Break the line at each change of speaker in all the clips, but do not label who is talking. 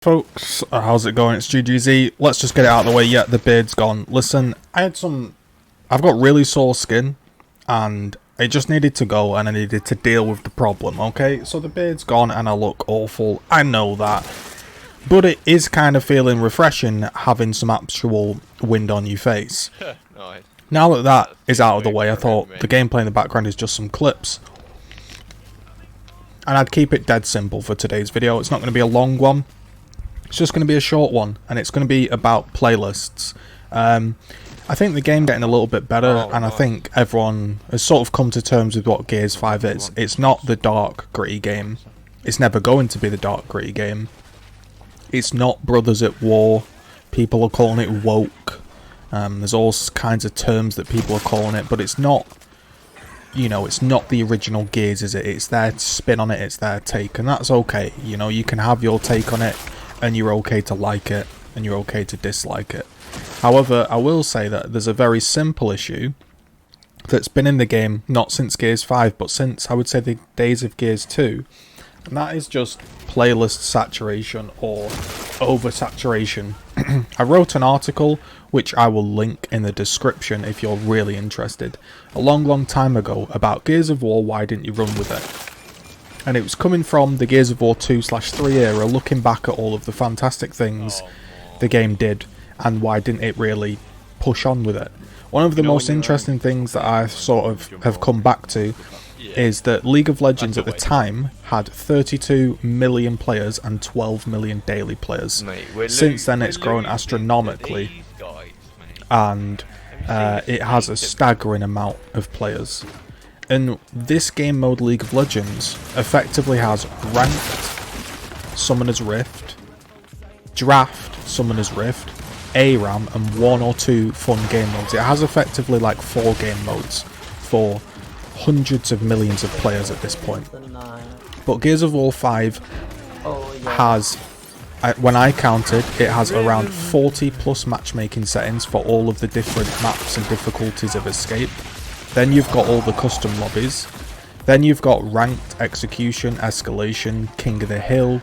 Folks, how's it going? It's GGZII. Let's just get it out of the way. Yeah, the beard's gone. Listen, I've got really sore skin, and it just needed to go, and I needed to deal with the problem, okay? So the beard's gone, and I look awful. I know that. But it is kind of feeling refreshing having some actual wind on your face.
Nice.
Now that that is out of the way, I thought the gameplay in the background is just some clips. And I'd keep it dead simple for today's video. It's not going to be a long one. It's just going to be a short one, and it's going to be about playlists. I think the game's getting a little bit better, and I think everyone has sort of come to terms with what GGZII is. It's not the dark, gritty game. It's never going to be the dark, gritty game. It's not Brothers at War. People are calling it woke. There's all kinds of terms that people are calling it, but it's not, you know, it's not the original Gears, is it? It's their spin on it, it's their take, and that's okay. You know, you can have your take on it, and you're okay to like it, and you're okay to dislike it. However, I will say that there's a very simple issue that's been in the game, not since GGZII, but since, I would say, the days of GGZII, and that is just playlist saturation or oversaturation. I wrote an article, which I will link in the description if you're really interested, a long time ago about Gears of War, why didn't you run with it? And it was coming from the Gears of War 2/3 era, looking back at all of the fantastic things the game did, and why didn't it really push on with it. One of the most interesting things that I sort of have come back to is that League of Legends at the time had 32 million players and 12 million daily players. Since then it's grown astronomically, and it has a staggering amount of players. And this game mode, League of Legends, effectively has Ranked, Summoner's Rift, Draft, Summoner's Rift, ARAM, and 1 or 2 fun game modes. It has effectively like 4 game modes for hundreds of millions of players at this point. But Gears of War 5 has, when I counted, it has around 40 plus matchmaking settings for all of the different maps and difficulties of Escape. Then you've got all the custom lobbies. Then you've got Ranked, Execution, Escalation, King of the Hill.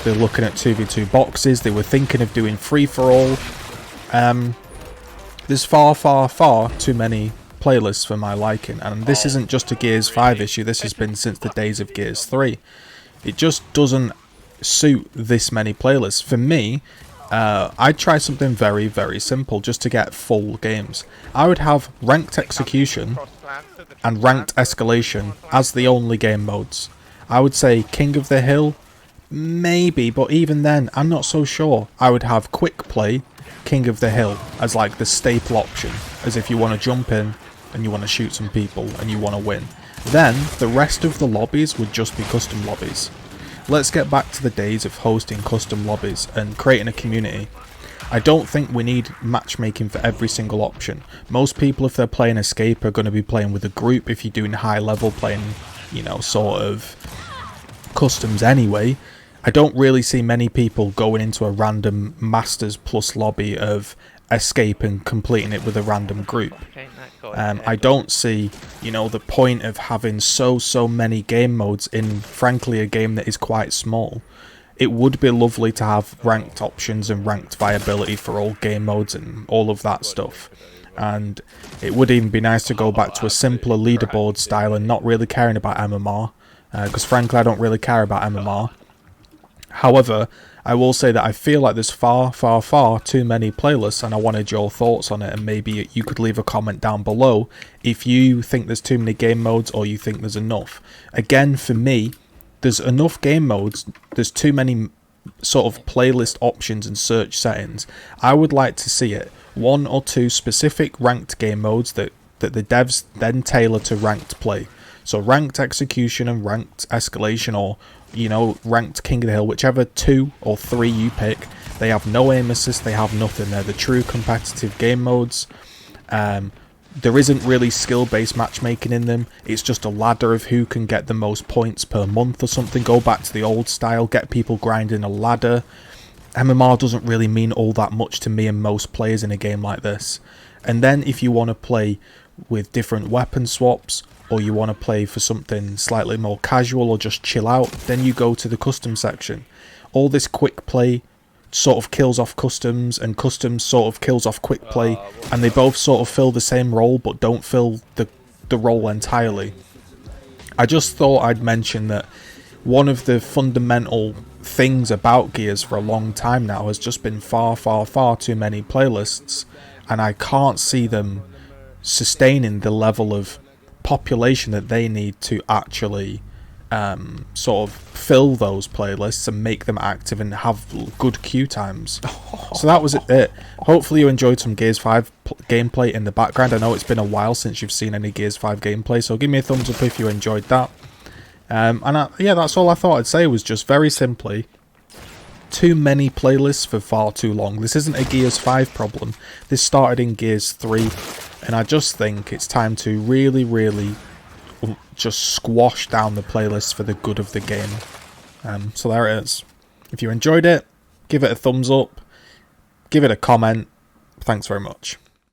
They're looking at 2v2 boxes. They were thinking of doing free-for-all. There's far too many playlists for my liking. And this isn't just a GGZII issue. This has been since the days of GGZII. It just doesn't suit this many playlists. For me, I'd try something very simple just to get full games. I would have Ranked Execution and Ranked Escalation as the only game modes. I would say King of the Hill, maybe, but even then, I'm not so sure. I would have Quick Play, King of the Hill, as like the staple option, as if you want to jump in and you want to shoot some people and you want to win. Then, the rest of the lobbies would just be custom lobbies. Let's get back to the days of hosting custom lobbies and creating a community. I don't think we need matchmaking for every single option. Most people, if they're playing Escape, are going to be playing with a group. If you're doing high level playing, you know, sort of customs anyway, I don't really see many people going into a random Masters Plus lobby of Escape and completing it with a random group. I don't see, you know, the point of having so many game modes in, frankly, a game that is quite small. It would be lovely to have ranked options and ranked viability for all game modes and all of that stuff. And it would even be nice to go back to a simpler leaderboard style and not really caring about MMR. Because frankly, I don't really care about MMR. However, I will say that I feel like there's far too many playlists, and I wanted your thoughts on it, and maybe you could leave a comment down below if you think there's too many game modes or you think there's enough. Again, for me, there's enough game modes, there's too many sort of playlist options and search settings. I would like to see it 1 or 2 specific ranked game modes that the devs then tailor to ranked play. So Ranked Execution and Ranked Escalation, or, you know, Ranked King of the Hill, whichever 2 or 3 you pick. They have no aim assist, they have nothing. They're the true competitive game modes. There isn't really skill-based matchmaking in them. It's just a ladder of who can get the most points per month or something. Go back to the old style, get people grinding a ladder. MMR doesn't really mean all that much to me and most players in a game like this. And then if you want to play with different weapon swaps, or you want to play for something slightly more casual or just chill out, then you go to the custom section. All this quick play, sort of kills off customs, and customs sort of kills off quick play, and they both sort of fill the same role but don't fill the role entirely. I just thought I'd mention that one of the fundamental things about Gears for a long time now has just been far too many playlists, and I can't see them sustaining the level of population that they need to actually sort of fill those playlists and make them active and have good queue times. So that was it. Hopefully you enjoyed some Gears 5 gameplay in the background. I know it's been a while since you've seen any Gears 5 gameplay, so give me a thumbs up if you enjoyed that. Yeah, that's all I thought I'd say, was just very simply, too many playlists for far too long. This isn't a Gears 5 problem. This started in Gears 3, and I just think it's time to really just squash down the playlists for the good of the game. So there it is. If you enjoyed it, give it a thumbs up, give it a comment. Thanks very much.